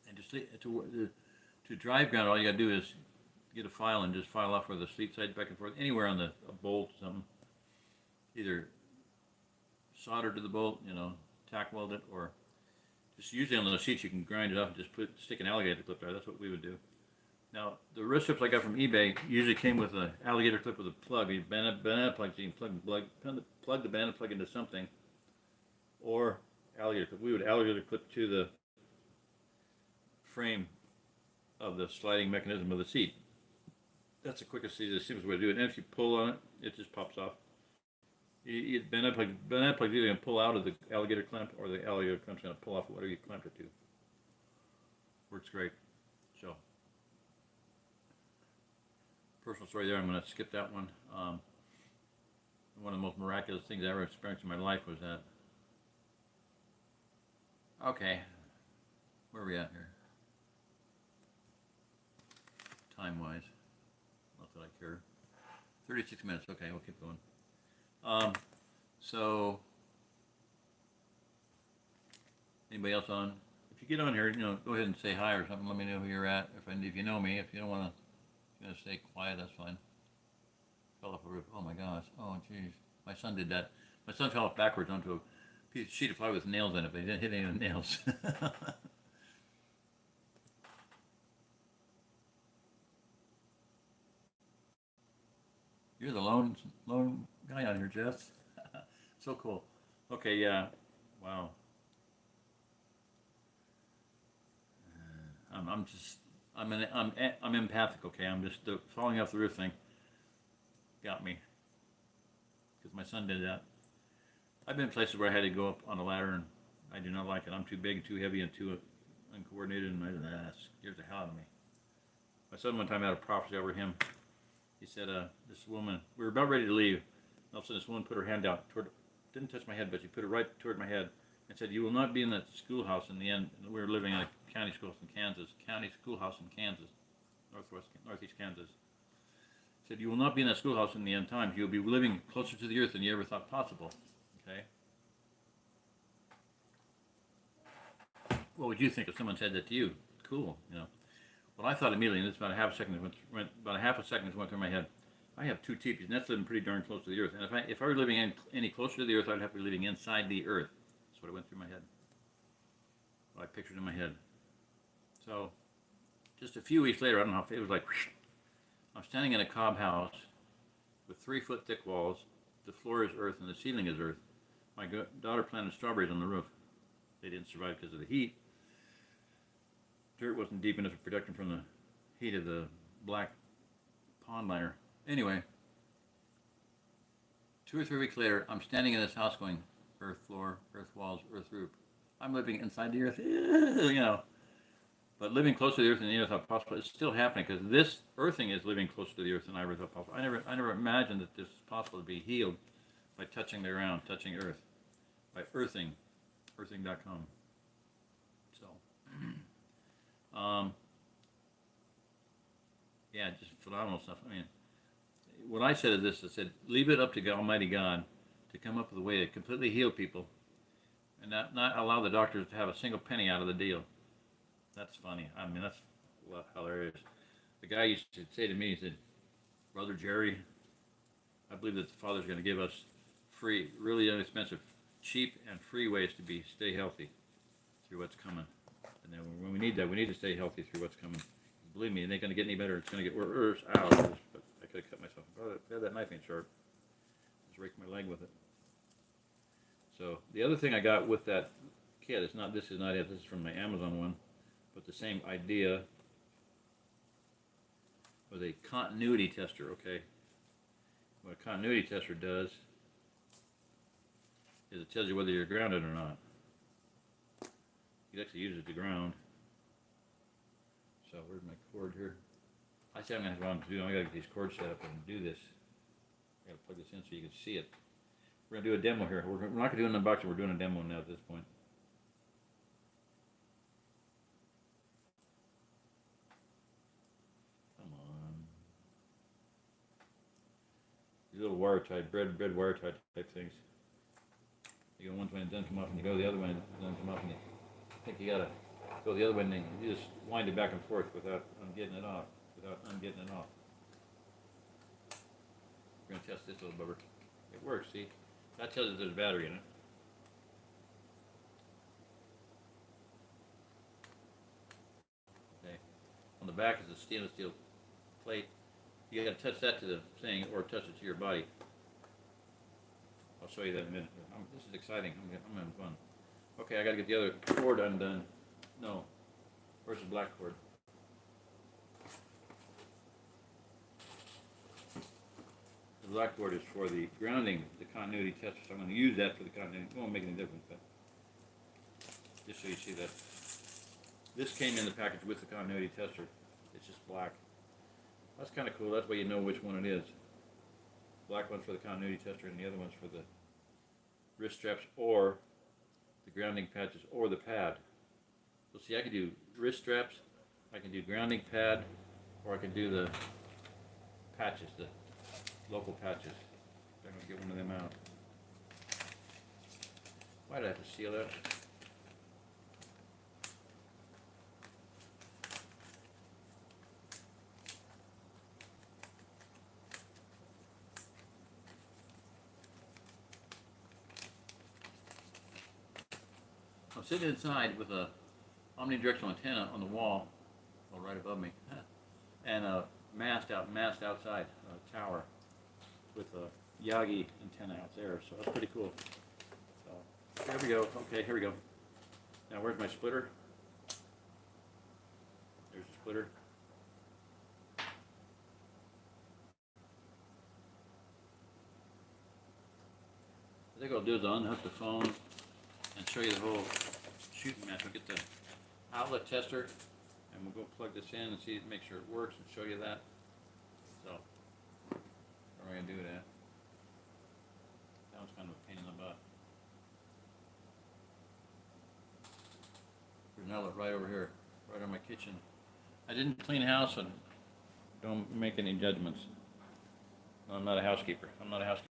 and to drive ground, all you gotta do is get a file and just file off where the sleep side's back and forth, anywhere on a bolt or something. Either solder to the bolt, tack weld it, or just usually on those sheets you can grind it up and just stick an alligator clip there. That's what we would do. Now, the wrist strips I got from eBay usually came with an alligator clip with a plug. Banana plug, so you can plug the banana plug into something, or alligator clip. We would alligator clip to the frame of the sliding mechanism of the seat. That's the quickest, the simplest way to do it. And if you pull on it, it just pops off. Banana plug either going to pull out of the alligator clamp, or the alligator clamp's going to pull off whatever you clamped it to. Works great. So, personal story there. I'm going to skip that one. One of the most miraculous things I ever experienced in my life was that. Okay, where are we at here? Time-wise, not that I care. 36 minutes. Okay, we'll keep going. So, anybody else on? If you get on here, go ahead and say hi or something. Let me know who you're at. If you know me, if you don't want to stay quiet, that's fine. Fell off a roof. Oh my gosh. Oh jeez. My son did that. My son fell off backwards onto a sheet of plywood with nails in it, but he didn't hit any of the nails. You're the lone guy on here, Jess. So cool. Okay, yeah. Wow. I'm empathic. Okay, I'm just falling off the roof thing. Got me. Because my son did that. I've been places where I had to go up on a ladder, and I do not like it. I'm too big, too heavy, and too uncoordinated, and that scares the hell out of me. My son one time had a prophecy over him. He said, this woman, we were about ready to leave, and all of a sudden this woman put her hand out didn't touch my head, but she put it right toward my head, and said, you will not be in that schoolhouse in the end. And we were living in a county schoolhouse in Kansas, northeast Kansas. Said, you will not be in that schoolhouse in the end times. You'll be living closer to the earth than you ever thought possible. Okay? What would you think if someone said that to you? Cool, Well, I thought immediately, and it's about a half a second went through my head. I have two teepees, and that's living pretty darn close to the earth. And if I were living any closer to the earth, I'd have to be living inside the earth. That's what went through my head. What I pictured in my head. So, just a few weeks later, I don't know if it was like, whoosh, I'm standing in a cob house with 3-foot thick walls. The floor is earth, and the ceiling is earth. My daughter planted strawberries on the roof. They didn't survive because of the heat. Dirt wasn't deep enough to protect them from the heat of the black pond liner. Anyway, 2 or 3 weeks later, I'm standing in this house going, earth floor, earth walls, earth roof. I'm living inside the earth, But living closer to the earth than the earth thought possible is still happening, because this earthing is living closer to the earth than I ever thought possible. I never imagined that this is possible to be healed by touching the ground, touching earth, by earthing, earthing.com. So, yeah, just phenomenal stuff. I mean, what I said is this: I said, leave it up to Almighty God to come up with a way to completely heal people, and not allow the doctors to have a single penny out of the deal. That's funny. I mean, that's hilarious. The guy used to say to me, he said, Brother Jerry, I believe that the Father's going to give us free, really inexpensive, cheap, and free ways to stay healthy through what's coming. And then when we need that, we need to stay healthy through what's coming. Believe me, it ain't going to get any better. It's going to get worse. Ow, but I could have cut myself. Oh, that knife ain't sharp. Just raked my leg with it. So the other thing I got with that kit is not. This is not it. This is from my Amazon one, but the same idea with a continuity tester. Okay, what a continuity tester does is it tells you whether you're grounded or not. You actually use it to ground. So where's my cord here? I say I'm gonna have to go on to do. I gotta get these cords set up and do this. I gotta plug this in so you can see it. We're gonna do a demo here. We're not gonna do an unboxing. We're doing a demo now at this point. Come on. These little wire tied, bread wire tied type things. You go one way and it doesn't come off, and you go the other way and it doesn't come off, and you think you gotta go the other way, and then you just wind it back and forth without getting it off. We're gonna test this little bubber. It works, see? That tells you there's a battery in it. back is a stainless steel plate. You gotta touch that to the thing or touch it to your body. I'll show you that in a minute. This is exciting. I'm having fun. Okay, I gotta get the other cord undone. No. Where's the black cord? The black cord is for the grounding, the continuity tester. So I'm going to use that for the continuity. It won't make any difference, but just so you see that. This came in the package with the continuity tester. It's just black. That's kind of cool. That's why you know which one it is. Black one's for the continuity tester, and the other one's for the wrist straps or the grounding patches or the pad. So see, I can do wrist straps, I can do grounding pad, or I can do the patches, the local patches. I'm going to get one of them out. Why did I have to seal that? I'm sitting inside with a omnidirectional antenna on the wall, well, right above me, and a mast outside, a tower with a Yagi antenna out there, so that's pretty cool. So here we go. Okay, here we go. Now where's my splitter? There's the splitter. I think what I'll do is I'll unhook the phone and show you the whole shooting match. We'll get the outlet tester and we'll go plug this in and see, make sure it works and show you that. So, where am I going to do it at? That was kind of a pain in the butt. There's an outlet right over here, right on my kitchen. I didn't clean house, and don't make any judgments. No, I'm not a housekeeper. I'm not a housekeeper.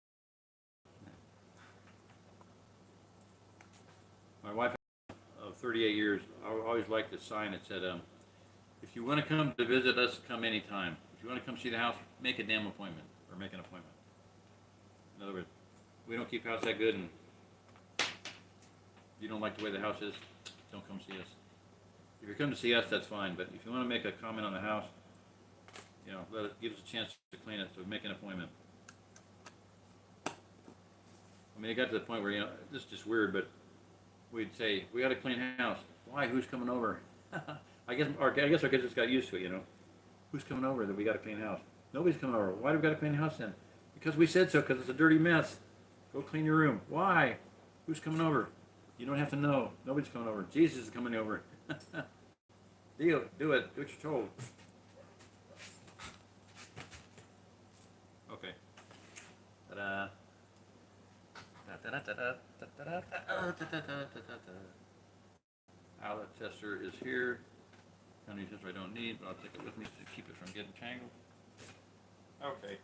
My wife of 38 years, I always liked the sign that said, if you want to come to visit us, come anytime. If you want to come see the house, make a damn appointment, or make an appointment. In other words, we don't keep house that good, and you don't like the way the house is, don't come see us. If you come to see us, that's fine, but if you want to make a comment on the house, you know, give us a chance to clean it, so make an appointment. I mean, it got to the point where, you know, this is just weird, but we'd say, we got to clean house. Why? Who's coming over? I guess our kids just got used to it, you know. Who's coming over that we got to clean house? Nobody's coming over. Why do we got to clean the house then? Because we said so, because it's a dirty mess. Go clean your room. Why? Who's coming over? You don't have to know. Nobody's coming over. Jesus is coming over. Do it. Do what you're told. Okay. Ta-da. Outlet tester is here. County tester I don't need, but I'll take it with me to keep it from getting tangled. Okay.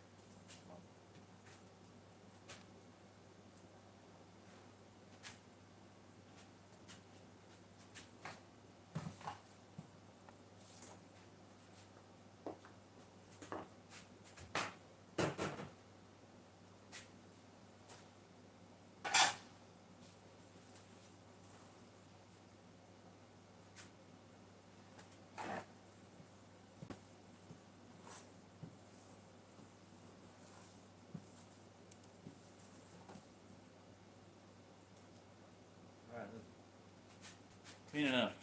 Clean it up.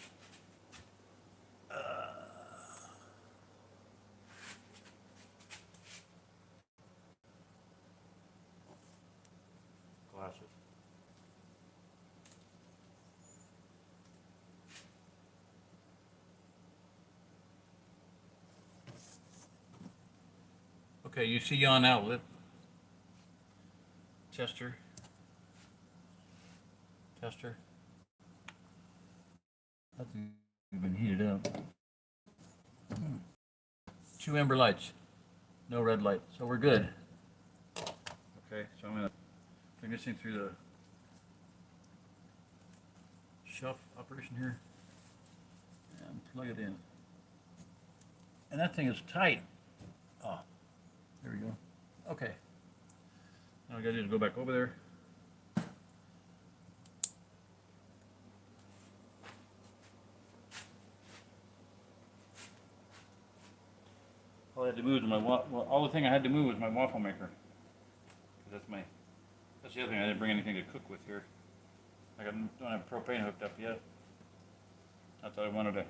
Glasses. Okay, you see on outlet. Tester. That's been heated up. 2 amber lights, no red light, so we're good. Okay, so I'm gonna bring this thing through the shelf operation here and plug it in. And that thing is tight. Oh, there we go. Okay. Now I gotta just go back over there. I had to move is well, all the thing I had to move was my waffle maker. 'Cause that's the other thing. I didn't bring anything to cook with here. Don't have propane hooked up yet. Not that I wanted to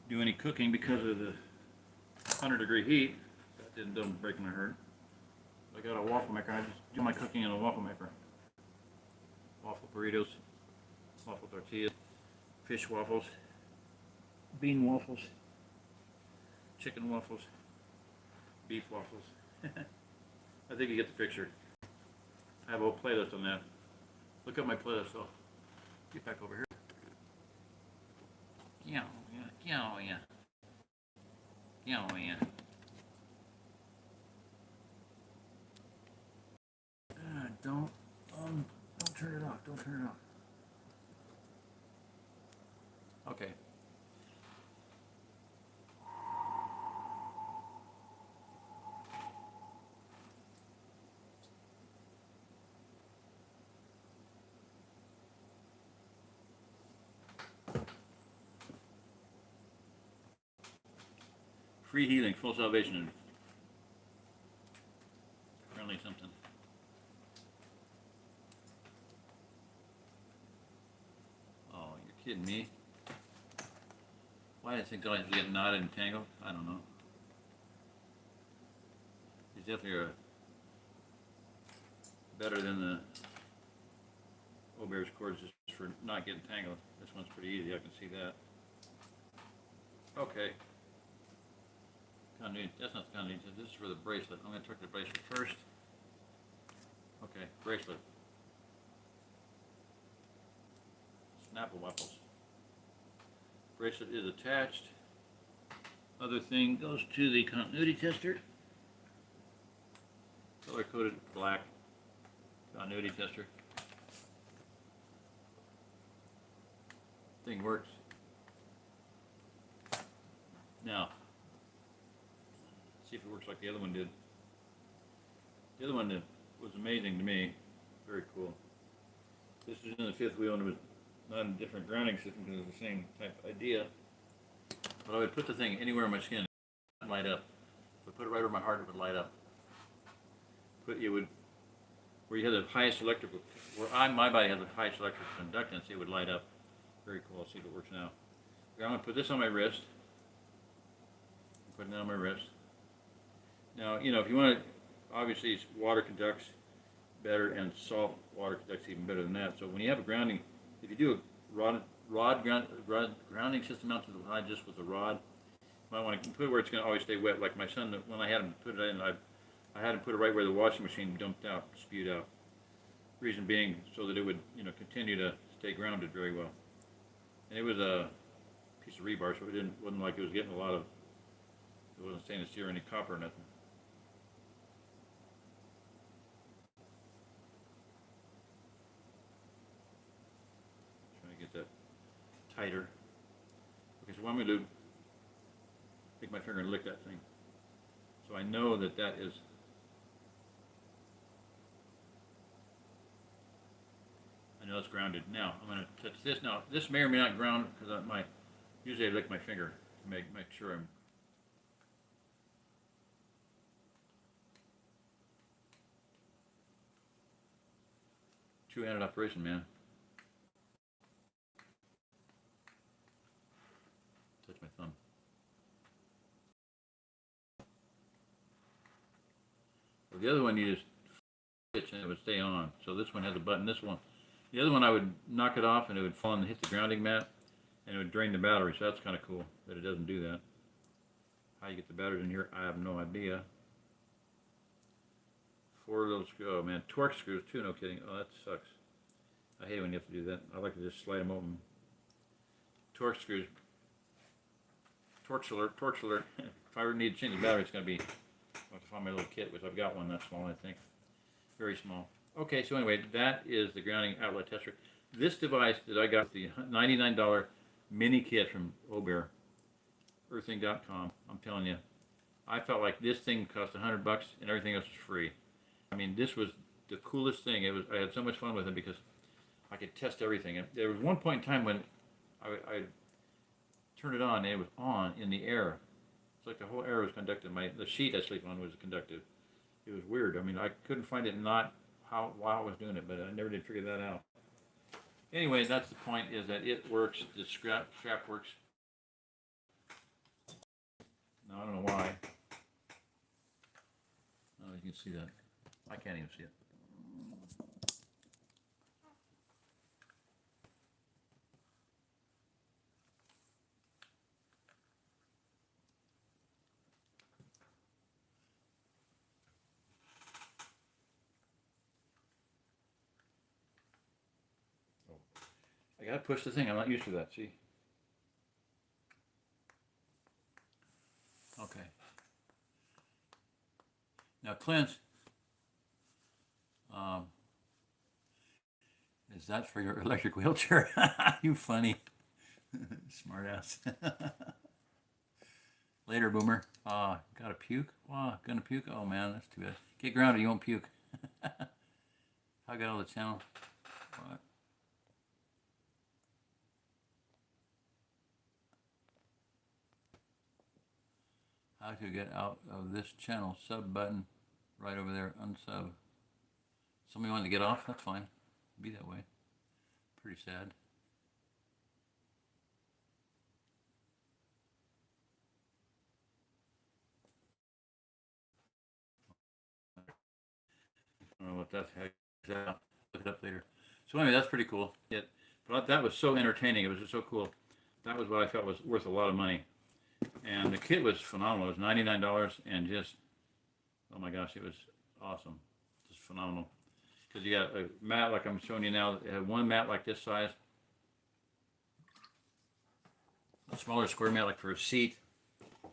do any cooking because of the 100-degree heat. That don't break my heart. I got a waffle maker. I just do my cooking in a waffle maker. Waffle burritos, waffle tortillas, fish waffles, bean waffles, chicken waffles, beef waffles. I think you get the picture. I have a whole playlist on that. Look at my playlist, so get back over here. Yeah. Don't turn it off. Don't turn it off. Okay. Free healing, full salvation, and friendly something. Oh, you're kidding me. Why do things always get knotted and tangled? I don't know. These definitely are better than the Obear's cords just for not getting tangled. This one's pretty easy, I can see that. Okay. Continuity, that's not the continuity, this is for the bracelet. I'm going to check the bracelet first. Okay, bracelet. Snapple waffles. Bracelet is attached. Other thing goes to the continuity tester. Color coded black continuity tester. Thing works. Now, see if it works like the other one did. The other one was amazing to me. Very cool. This is in the fifth wheel and it was not a different grounding system because it was the same type of idea. But I would put the thing anywhere on my skin, it would light up. If I put it right over my heart, it would light up. Where you have the highest electrical, my body has the highest electrical conductance, it would light up. Very cool. I'll see if it works now. I'm going to put this on my wrist. Putting it on my wrist. Now, you know, if you want to, obviously water conducts better and salt water conducts even better than that. So when you have a grounding, if you do a grounding system out to the side just with a rod, you might want to put it where it's going to always stay wet. Like my son, when I had him put it in, I had him put it right where the washing machine spewed out. Reason being so that it would, you know, continue to stay grounded very well. And it was a piece of rebar, so it wasn't like it was getting it wasn't stainless steel or any copper or nothing. Trying to get that tighter. Okay, so what I'm going to do, take my finger and lick that thing. So I know that is, I know it's grounded. Now, I'm going to touch this. Now, this may or may not ground because usually I lick my finger to make sure I'm. Two-handed operation, man. Touch my thumb. Well, the other one you just hitch and it would stay on. So this one has a button. The other one I would knock it off and it would fall and hit the grounding mat and it would drain the battery. So that's kind of cool that it doesn't do that. How you get the batteries in here, I have no idea. 4 little screws. Oh man, Torx screws too, no kidding. Oh, that sucks. I hate when you have to do that. I like to just slide them open. Torx screws. Torx alert. If I ever need to change the battery, it's going to be, I'll have to find my little kit, which I've got one that small, I think. Very small. Okay, so anyway, that is the grounding outlet tester. This device that I got, the $99 mini kit from Obear, earthing.com, I'm telling you, I felt like this thing cost $100 and everything else was free. I mean, this was the coolest thing. I had so much fun with it because I could test everything. And there was one point in time when I turned it on and it was on in the air. It's like the whole air was conductive. The sheet I sleep on was conductive. It was weird. I mean, I couldn't find it not why I was doing it, but I never did figure that out. Anyway, that's the point. Is that it works? The strap works. Now I don't know why. Oh, you can see that. I can't even see it. I gotta push the thing. I'm not used to that. See? Okay. Now, Clint, is that for your electric wheelchair? You funny, smartass. Later, boomer. Got a puke? Gonna puke? Oh man, that's too bad. Get grounded, you won't puke. I got all the channel. What? How to get out of this channel? Sub button right over there. Unsub. Somebody wanted to get off? That's fine. Be that way. Pretty sad. I don't know what that's. Look it up later. So anyway, that's pretty cool. But that was so entertaining. It was just so cool. That was what I felt was worth a lot of money. And the kit was phenomenal. It was $99 and just, oh my gosh, it was awesome. Just phenomenal. Because you got a mat like I'm showing you now. It had one mat like this size. A smaller square mat like for a seat.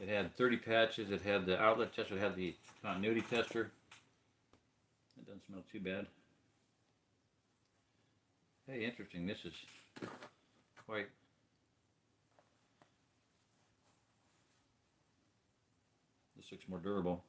It had 30 patches. It had the outlet tester. It had the continuity tester. It doesn't smell too bad. Hey, interesting. This is quite... This looks more durable.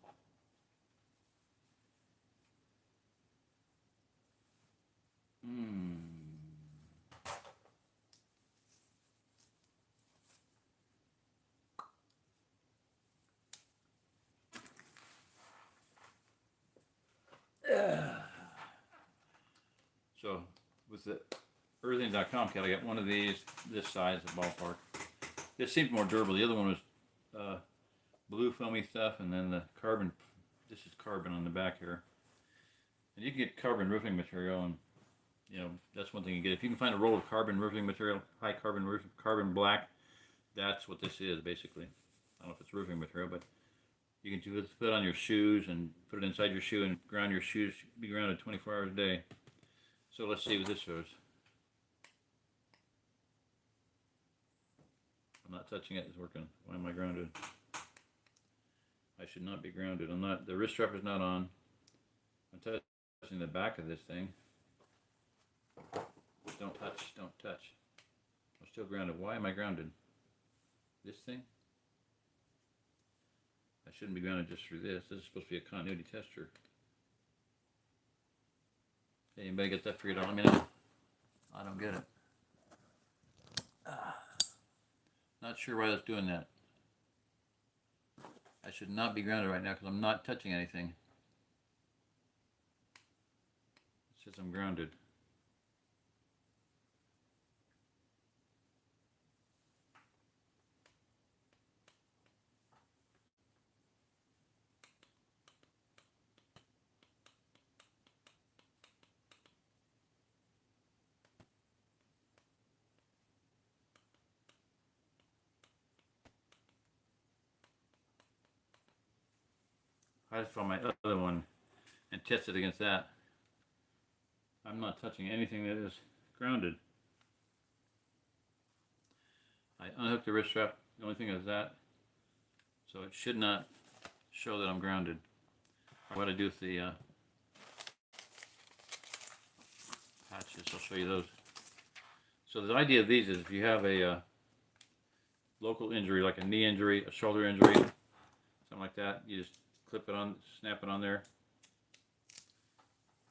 So with the Earthing.com kit, I got one of these, this size, the ballpark. This seems more durable. The other one was blue foamy stuff, and then the carbon. This is carbon on the back here. And you can get carbon roofing material, and you know that's one thing you get. If you can find a roll of carbon roofing material, high carbon black, that's what this is basically. I don't know if it's roofing material, but you can put it on your shoes and put it inside your shoe and ground your shoes. Be grounded 24 hours a day. So let's see what this shows. I'm not touching it. It's working. Why am I grounded? I should not be grounded. I'm not. The wrist strap is not on. I'm touching the back of this thing. Don't touch. Don't touch. I'm still grounded. Why am I grounded? This thing? I shouldn't be grounded just through this. This is supposed to be a continuity tester. Hey, anybody get that figured out? Let me know. I don't get it. Not sure why that's doing that. I should not be grounded right now because I'm not touching anything. It says I'm grounded. I just found my other one and tested against that. I'm not touching anything that is grounded. I unhooked the wrist strap. The only thing is that. So it should not show that I'm grounded. What I do with the patches, I'll show you those. So the idea of these is if you have a local injury, like a knee injury, a shoulder injury, something like that, you just clip it on, snap it on there,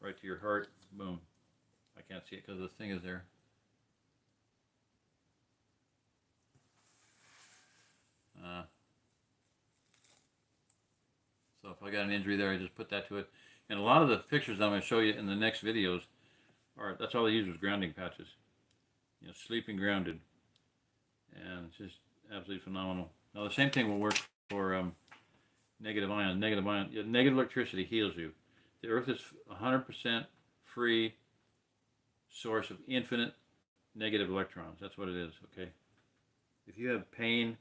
right to your heart, boom. I can't see it because the thing is there. So if I got an injury there, I just put that to it. And a lot of the pictures I'm going to show you in the next videos are, that's all they use was grounding patches. You know, sleeping grounded. And it's just absolutely phenomenal. Now the same thing will work for negative ions. Negative electricity heals you. The Earth is 100% free source of infinite negative electrons. That's what it is, okay? If you have pain,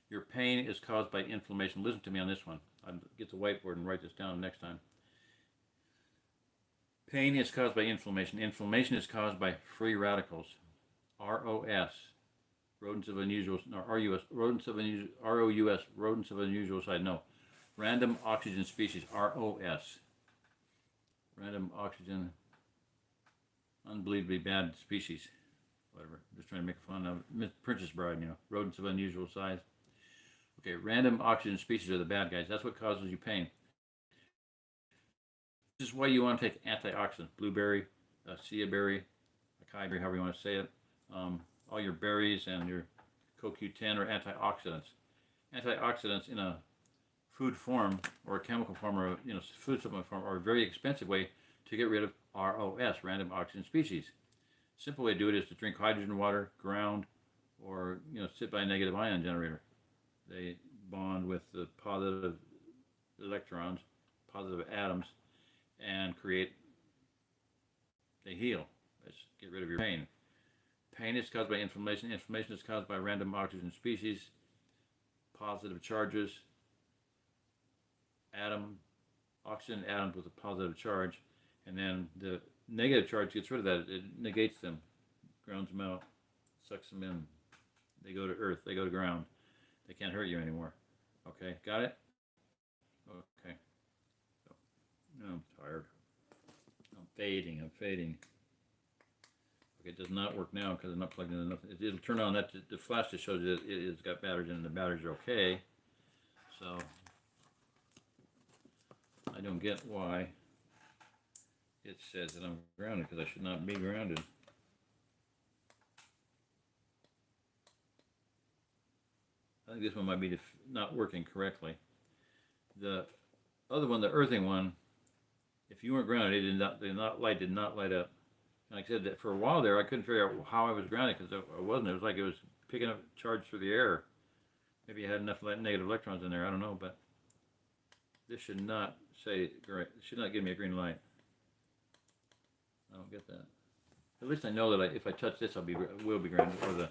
your pain is caused by inflammation. Listen to me on this one. I'll get the whiteboard and write this down next time. Pain is caused by inflammation. Inflammation is caused by free radicals. ROS, rodents of unusual, no, RUS, rodents of unusual, ROUS, rodents of unusual size. No, random oxygen species, ROS. Random oxygen, unbelievably bad species. Whatever, I'm just trying to make fun of Princess Bride, you know, rodents of unusual size. Okay, random oxygen species are the bad guys. That's what causes you pain. This is why you want to take antioxidants. Blueberry, sea berry, acai berry, however you want to say it. All your berries and your CoQ10 are antioxidants. Antioxidants in a food form or a chemical form or a food supplement form are a very expensive way to get rid of ROS, random oxygen species. Simple way to do it is to drink hydrogen water, ground, or sit by a negative ion generator. They bond with the positive electrons, positive atoms, and they heal. Let's get rid of your pain. Pain is caused by inflammation. Inflammation is caused by random oxygen species, positive charges, oxygen atoms with a positive charge, and then the negative charge gets rid of that. It negates them, grounds them out, sucks them in. They go to earth, they go to ground. They can't hurt you anymore. Okay, got it? Okay. So, I'm tired. I'm fading. Okay, it does not work now because I'm not plugged in enough. It'll turn on. That the flash just shows that it's got batteries in and the batteries are okay. So I don't get why it says that I'm grounded because I should not be grounded. I think this one might be not working correctly. The other one, the earthing one, if you weren't grounded, the light did not light up. Like I said, that for a while there, I couldn't figure out how I was grounded because I wasn't. It was like it was picking up charge through the air. Maybe I had enough negative electrons in there. I don't know, but this should not say great. It should not give me a green light. I don't get that. At least I know that if I touch this, will be grounded, or the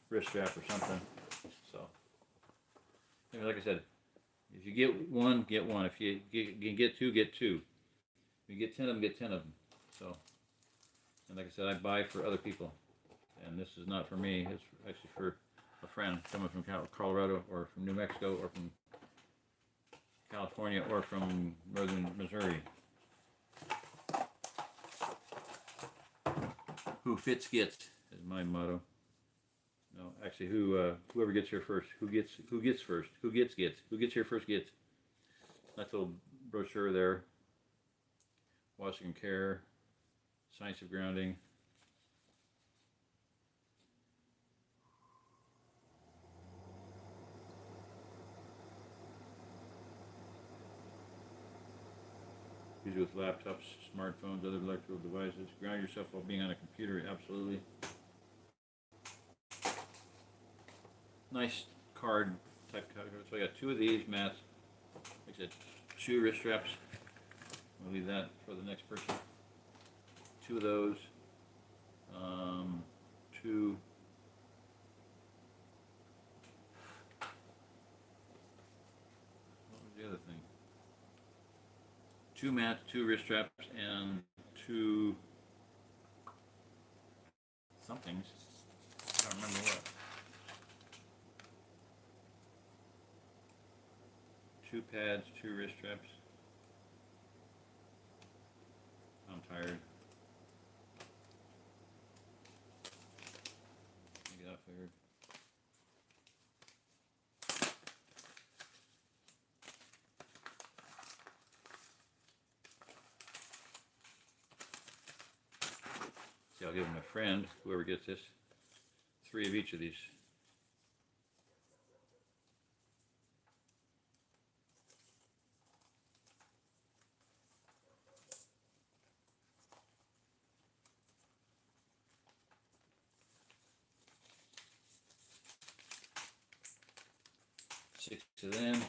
wrist strap or something. So, anyway, like I said, if you get one, get one. If you get two, get two. If you get 10 of them, get 10 of them. So. And like I said, I buy for other people, and this is not for me. It's actually for a friend, someone from Colorado or from New Mexico or from California or from northern Missouri. Who fits gets is my motto. No, actually, whoever gets here first. Who gets first? Who gets. Who gets here first gets. Nice little brochure there. Washington Care. Science of grounding. Use it with laptops, smartphones, other electrical devices. Ground yourself while being on a computer, absolutely. Nice card type card. So I got 2 of these mats. Like I said, 2 wrist straps. I'll leave that for the next person. 2 of those, 2, what was the other thing? 2 mats, 2 wrist straps, and 2 somethings. I don't remember what. 2 pads, 2 wrist straps. I'm tired. Get off here. See, I'll give my friend, whoever gets this, 3 of each of these. it in.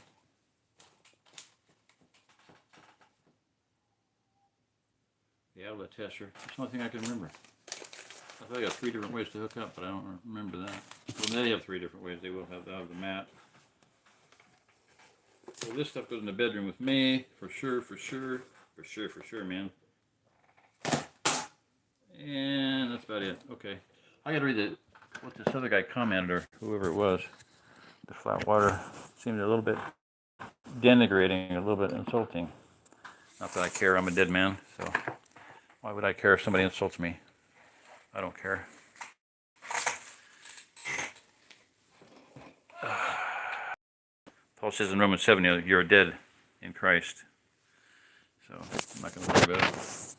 The outlet tester. That's the only thing I can remember. I thought I got 3 different ways to hook up, but I don't remember that. Well, they have 3 different ways. They'll have the mat. So this stuff goes in the bedroom with me, for sure, man. And that's about it. Okay. I gotta read what this other guy commented, or whoever it was. The flat water seemed a little bit denigrating, a little bit insulting. Not that I care, I'm a dead man, so why would I care if somebody insults me? I don't care. Paul says in Romans 7, you're dead in Christ. So I'm not going to worry about it.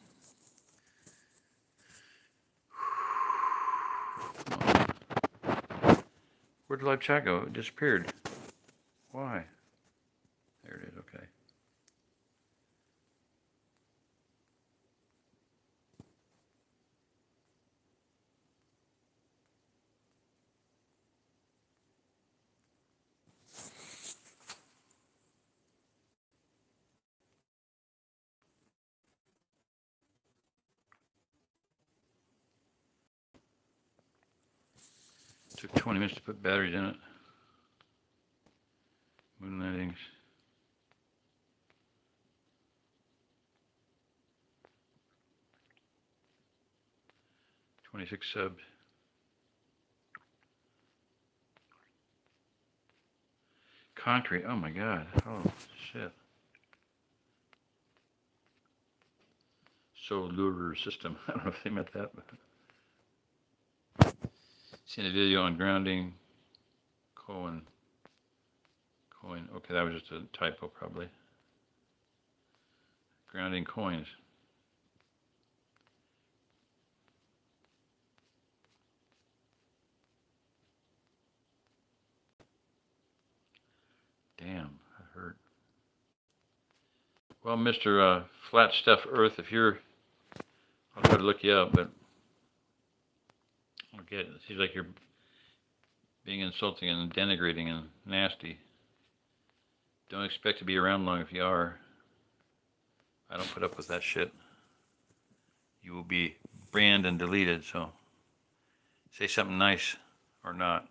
Where did live chat go? It disappeared. Why? There it is, okay. Took 20 minutes to put batteries in it. Moon landings. 26 subs. Concrete, oh my god. Oh shit. Solar system. I don't know if they meant that, but seen a video on grounding coin. Okay, that was just a typo probably. Grounding coins. Damn, that hurt. Well, Mr. Flat Stuff Earth, if you're, I'll try to look you up, but okay, it seems like you're being insulting and denigrating and nasty. Don't expect to be around long if you are. I don't put up with that shit. You will be banned and deleted, so say something nice or not.